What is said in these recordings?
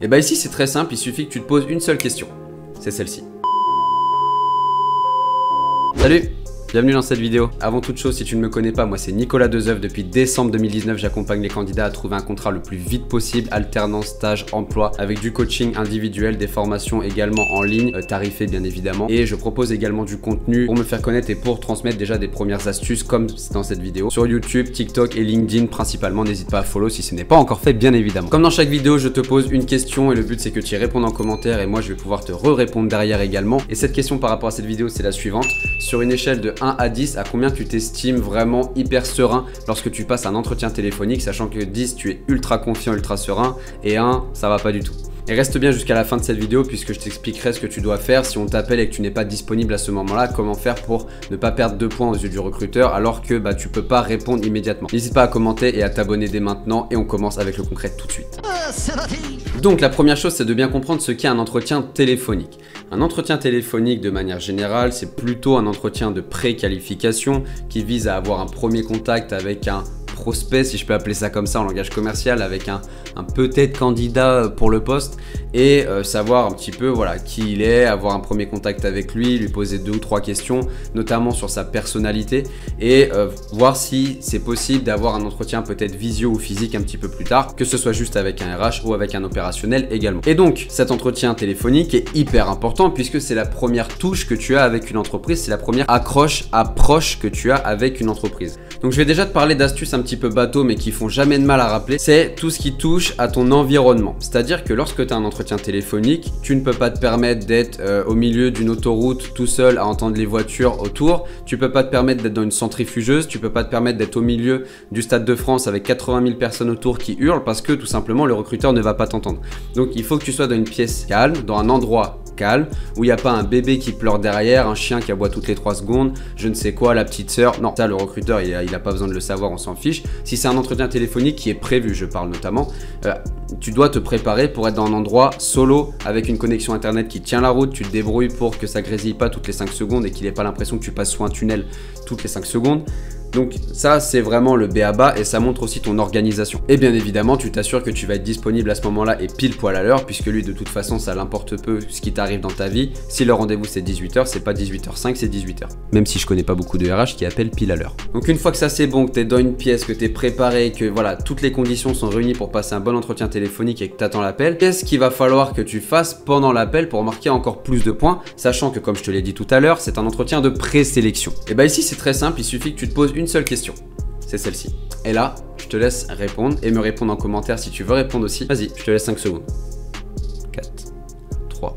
Et bah ici c'est très simple, il suffit que tu te poses une seule question. C'est celle-ci. Salut! Bienvenue dans cette vidéo. Avant toute chose, si tu ne me connais pas, moi c'est Nicolas Dezeuf. Depuis décembre 2019, j'accompagne les candidats à trouver un contrat le plus vite possible, alternance, stage, emploi, avec du coaching individuel, des formations également en ligne, tarifées bien évidemment. Et je propose également du contenu pour me faire connaître et pour transmettre déjà des premières astuces comme dans cette vidéo sur YouTube, TikTok et LinkedIn principalement. N'hésite pas à follow si ce n'est pas encore fait bien évidemment. Comme dans chaque vidéo, je te pose une question et le but c'est que tu y répondes en commentaire et moi je vais pouvoir te répondre derrière également. Et cette question par rapport à cette vidéo, c'est la suivante. Sur une échelle de 1 à 10, à combien tu t'estimes vraiment hyper serein lorsque tu passes un entretien téléphonique, sachant que 10, tu es ultra confiant, ultra serein, et 1, ça va pas du tout. Et reste bien jusqu'à la fin de cette vidéo puisque je t'expliquerai ce que tu dois faire si on t'appelle et que tu n'es pas disponible à ce moment-là, comment faire pour ne pas perdre 2 points aux yeux du recruteur alors que tu peux pas répondre immédiatement. N'hésite pas à commenter et à t'abonner dès maintenant et on commence avec le concret tout de suite. Donc la première chose, c'est de bien comprendre ce qu'est un entretien téléphonique. Un entretien téléphonique de manière générale, c'est plutôt un entretien de préqualification qui vise à avoir un premier contact avec un prospect, si je peux appeler ça comme ça en langage commercial, avec un peut-être candidat pour le poste et savoir un petit peu voilà qui il est, avoir un premier contact avec lui, lui poser 2 ou 3 questions, notamment sur sa personnalité et voir si c'est possible d'avoir un entretien peut-être visio ou physique un petit peu plus tard, que ce soit juste avec un RH ou avec un opérationnel également. Et donc cet entretien téléphonique est hyper important puisque c'est la première touche que tu as avec une entreprise, c'est la première approche que tu as avec une entreprise. Donc je vais déjà te parler d'astuces un petit peu bateau mais qui font jamais de mal à rappeler, c'est tout ce qui touche à ton environnement. C'est-à-dire que lorsque tu as un entretien téléphonique, tu ne peux pas te permettre d'être au milieu d'une autoroute tout seul à entendre les voitures autour, tu peux pas te permettre d'être dans une centrifugeuse, tu peux pas te permettre d'être au milieu du Stade de France avec 80 000 personnes autour qui hurlent parce que tout simplement le recruteur ne va pas t'entendre. Donc il faut que tu sois dans une pièce calme, dans un endroit calme, où il n'y a pas un bébé qui pleure derrière, un chien qui aboie toutes les 3 secondes, je ne sais quoi, la petite sœur. Non, ça le recruteur il a pas besoin de le savoir, on s'en fiche. Si c'est un entretien téléphonique qui est prévu, je parle notamment, tu dois te préparer pour être dans un endroit solo avec une connexion internet qui tient la route, tu te débrouilles pour que ça grésille pas toutes les 5 secondes et qu'il n'ait pas l'impression que tu passes sous un tunnel toutes les 5 secondes. Donc ça c'est vraiment le b.a-ba et ça montre aussi ton organisation. Et bien évidemment tu t'assures que tu vas être disponible à ce moment-là et pile poil à l'heure puisque lui de toute façon ça l'importe peu ce qui t'arrive dans ta vie. Si le rendez-vous c'est 18h, c'est pas 18h05, c'est 18h. Même si je connais pas beaucoup de RH qui appellent pile à l'heure. Donc une fois que ça c'est bon, que tu es dans une pièce, que tu es préparé, que voilà toutes les conditions sont réunies pour passer un bon entretien téléphonique et que tu attends l'appel, qu'est-ce qu'il va falloir que tu fasses pendant l'appel pour marquer encore plus de points, sachant que comme je te l'ai dit tout à l'heure, c'est un entretien de présélection. Et bah ici c'est très simple, il suffit que tu te poses une seule question, c'est celle-ci. Et là, je te laisse répondre et me répondre en commentaire si tu veux répondre aussi. Vas-y, je te laisse 5 secondes. 4, 3,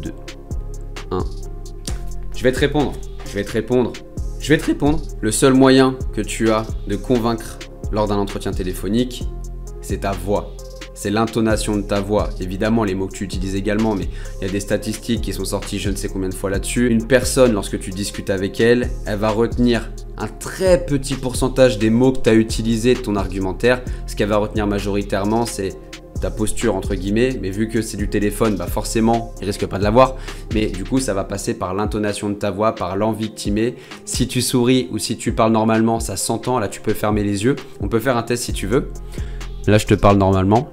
2, 1. Je vais te répondre. Le seul moyen que tu as de convaincre lors d'un entretien téléphonique, c'est ta voix. C'est l'intonation de ta voix. Évidemment, les mots que tu utilises également, mais il y a des statistiques qui sont sorties je ne sais combien de fois là-dessus. Une personne, lorsque tu discutes avec elle, elle va retenir un très petit pourcentage des mots que tu as utilisés de ton argumentaire. Ce qu'elle va retenir majoritairement, c'est ta posture entre guillemets, mais vu que c'est du téléphone, forcément, il risque pas de l'avoir. Mais du coup, ça va passer par l'intonation de ta voix, par l'envie que tu mets. Si tu souris ou si tu parles normalement, ça s'entend. Là, tu peux fermer les yeux. On peut faire un test si tu veux. Là, je te parle normalement.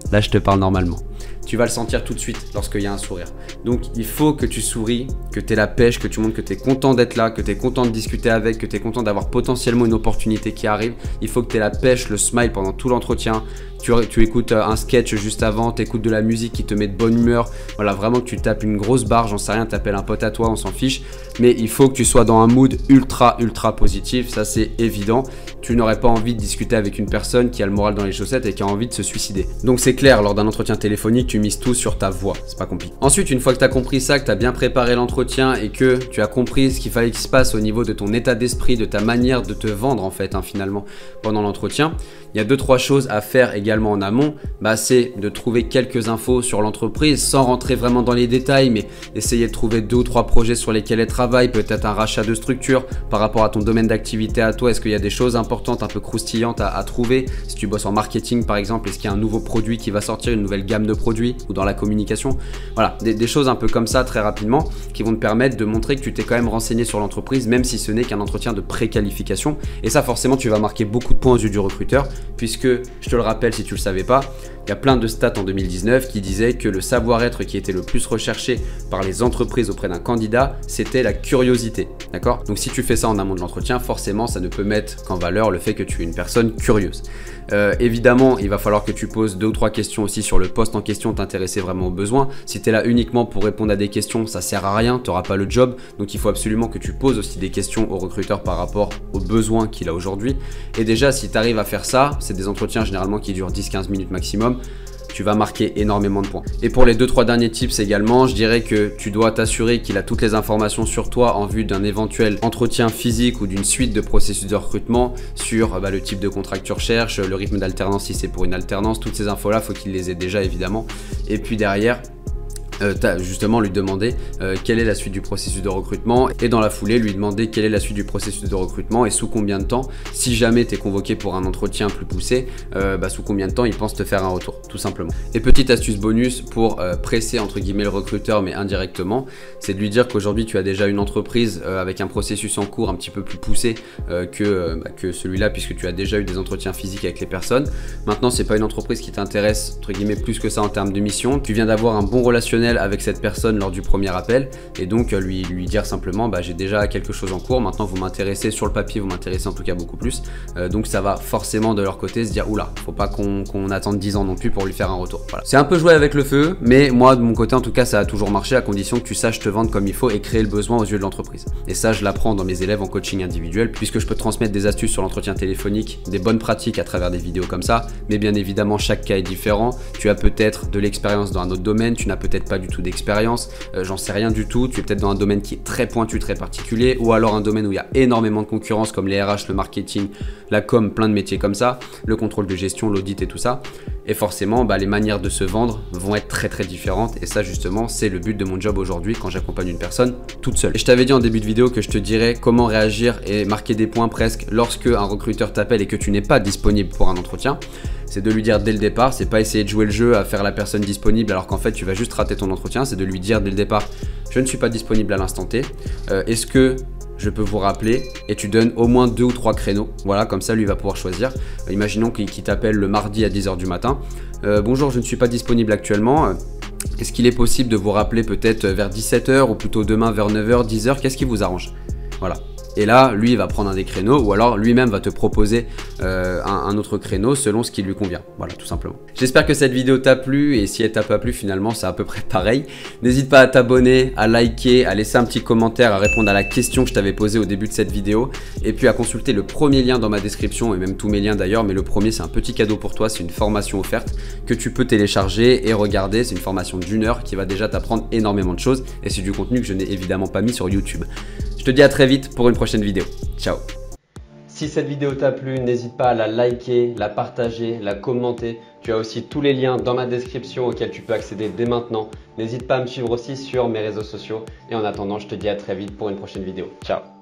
Tu vas le sentir tout de suite lorsqu'il y a un sourire. Donc, il faut que tu souris, que tu aies la pêche, que tu montres que tu es content d'être là, que tu es content de discuter avec, que tu es content d'avoir potentiellement une opportunité qui arrive. Il faut que tu aies la pêche, le smile pendant tout l'entretien. Tu écoutes un sketch juste avant, tu écoutes de la musique qui te met de bonne humeur. Voilà, vraiment que tu tapes une grosse barre, j'en sais rien, tu appelles un pote à toi, on s'en fiche. Mais il faut que tu sois dans un mood ultra positif, ça c'est évident. Tu n'aurais pas envie de discuter avec une personne qui a le moral dans les chaussettes et qui a envie de se suicider. Donc c'est clair, lors d'un entretien téléphonique, tu mises tout sur ta voix, c'est pas compliqué. Ensuite, une fois que tu as compris ça, que tu as bien préparé l'entretien et que tu as compris ce qu'il fallait qu'il se passe au niveau de ton état d'esprit, de ta manière de te vendre en fait finalement pendant l'entretien, il y a 2-3 choses à faire également en amont. C'est de trouver quelques infos sur l'entreprise sans rentrer vraiment dans les détails, mais essayer de trouver 2 ou 3 projets sur lesquels elle travaille, peut-être un rachat de structure par rapport à ton domaine d'activité à toi. Est-ce qu'il y a des choses importantes, un peu croustillantes à trouver? Si tu bosses en marketing par exemple, est-ce qu'il y a un nouveau produit qui va sortir, une nouvelle gamme de produits ou dans la communication? Voilà, des choses un peu comme ça très rapidement qui vont te permettre de montrer que tu t'es quand même renseigné sur l'entreprise, même si ce n'est qu'un entretien de préqualification. Et ça forcément, tu vas marquer beaucoup de points aux yeux du recruteur puisque, je te le rappelle si tu ne le savais pas, Il y a plein de stats en 2019 qui disaient que le savoir-être qui était le plus recherché par les entreprises auprès d'un candidat, c'était la curiosité, d'accord? Donc si tu fais ça en amont de l'entretien, forcément ça ne peut mettre qu'en valeur le fait que tu es une personne curieuse. Évidemment, il va falloir que tu poses 2 ou 3 questions aussi sur le poste en question, t'intéresser vraiment aux besoins. Si tu es là uniquement pour répondre à des questions, ça sert à rien, tu n'auras pas le job. Donc il faut absolument que tu poses aussi des questions au recruteur par rapport aux besoins qu'il a aujourd'hui. Et déjà, si tu arrives à faire ça, c'est des entretiens généralement qui durent 10-15 minutes maximum. Tu vas marquer énormément de points. Et pour les 2-3 derniers tips également, je dirais que tu dois t'assurer qu'il a toutes les informations sur toi en vue d'un éventuel entretien physique ou d'une suite de processus de recrutement sur le type de contrat que tu recherches, le rythme d'alternance si c'est pour une alternance, toutes ces infos-là, il faut qu'il les ait déjà évidemment. Et puis derrière, justement lui demander quelle est la suite du processus de recrutement et dans la foulée lui demander quelle est la suite du processus de recrutement et sous combien de temps, si jamais tu es convoqué pour un entretien plus poussé, sous combien de temps il pense te faire un retour tout simplement. Et petite astuce bonus pour presser entre guillemets le recruteur mais indirectement, c'est de lui dire qu'aujourd'hui tu as déjà une entreprise avec un processus en cours un petit peu plus poussé que celui-là puisque tu as déjà eu des entretiens physiques avec les personnes. Maintenant c'est pas une entreprise qui t'intéresse entre guillemets plus que ça en termes de mission, tu viens d'avoir un bon relationnel avec cette personne lors du premier appel et donc lui dire simplement j'ai déjà quelque chose en cours, maintenant vous m'intéressez sur le papier, vous m'intéressez en tout cas beaucoup plus, donc ça va forcément de leur côté se dire oula, faut pas qu'on attende 10 ans non plus pour lui faire un retour. Voilà. C'est un peu jouer avec le feu, mais moi de mon côté en tout cas ça a toujours marché à condition que tu saches te vendre comme il faut et créer le besoin aux yeux de l'entreprise. Et ça je l'apprends dans mes élèves en coaching individuel puisque je peux te transmettre des astuces sur l'entretien téléphonique, des bonnes pratiques à travers des vidéos comme ça, mais bien évidemment chaque cas est différent, tu as peut-être de l'expérience dans un autre domaine, tu n'as peut-être pas du tout d'expérience, j'en sais rien du tout, tu es peut-être dans un domaine qui est très pointu, très particulier, ou alors un domaine où il y a énormément de concurrence comme les RH, le marketing, la com, plein de métiers comme ça, le contrôle de gestion, l'audit et tout ça. Et forcément, les manières de se vendre vont être très très différentes et ça justement, c'est le but de mon job aujourd'hui quand j'accompagne une personne toute seule. Et je t'avais dit en début de vidéo que je te dirais comment réagir et marquer des points presque lorsque un recruteur t'appelle et que tu n'es pas disponible pour un entretien. C'est de lui dire dès le départ, c'est pas essayer de jouer le jeu à faire la personne disponible alors qu'en fait tu vas juste rater ton entretien, c'est de lui dire dès le départ je ne suis pas disponible à l'instant T, est-ce que je peux vous rappeler, et tu donnes au moins 2 ou 3 créneaux, voilà, comme ça lui va pouvoir choisir. Imaginons qu'il t'appelle le mardi à 10 h du matin, bonjour je ne suis pas disponible actuellement, est-ce qu'il est possible de vous rappeler peut-être vers 17 h ou plutôt demain vers 9 h, 10 h, qu'est-ce qui vous arrange? Voilà. Et là, lui, il va prendre un des créneaux ou alors lui-même va te proposer un autre créneau selon ce qui lui convient. Voilà, tout simplement. J'espère que cette vidéo t'a plu et si elle t'a pas plu, finalement, c'est à peu près pareil. N'hésite pas à t'abonner, à liker, à laisser un petit commentaire, à répondre à la question que je t'avais posée au début de cette vidéo et puis à consulter le premier lien dans ma description et même tous mes liens d'ailleurs. Mais le premier, c'est un petit cadeau pour toi. C'est une formation offerte que tu peux télécharger et regarder. C'est une formation d'1 heure qui va déjà t'apprendre énormément de choses et c'est du contenu que je n'ai évidemment pas mis sur YouTube. Je te dis à très vite pour une prochaine vidéo. Ciao. Si cette vidéo t'a plu, n'hésite pas à la liker, la partager, la commenter. Tu as aussi tous les liens dans ma description auxquels tu peux accéder dès maintenant. N'hésite pas à me suivre aussi sur mes réseaux sociaux. Et en attendant, je te dis à très vite pour une prochaine vidéo. Ciao.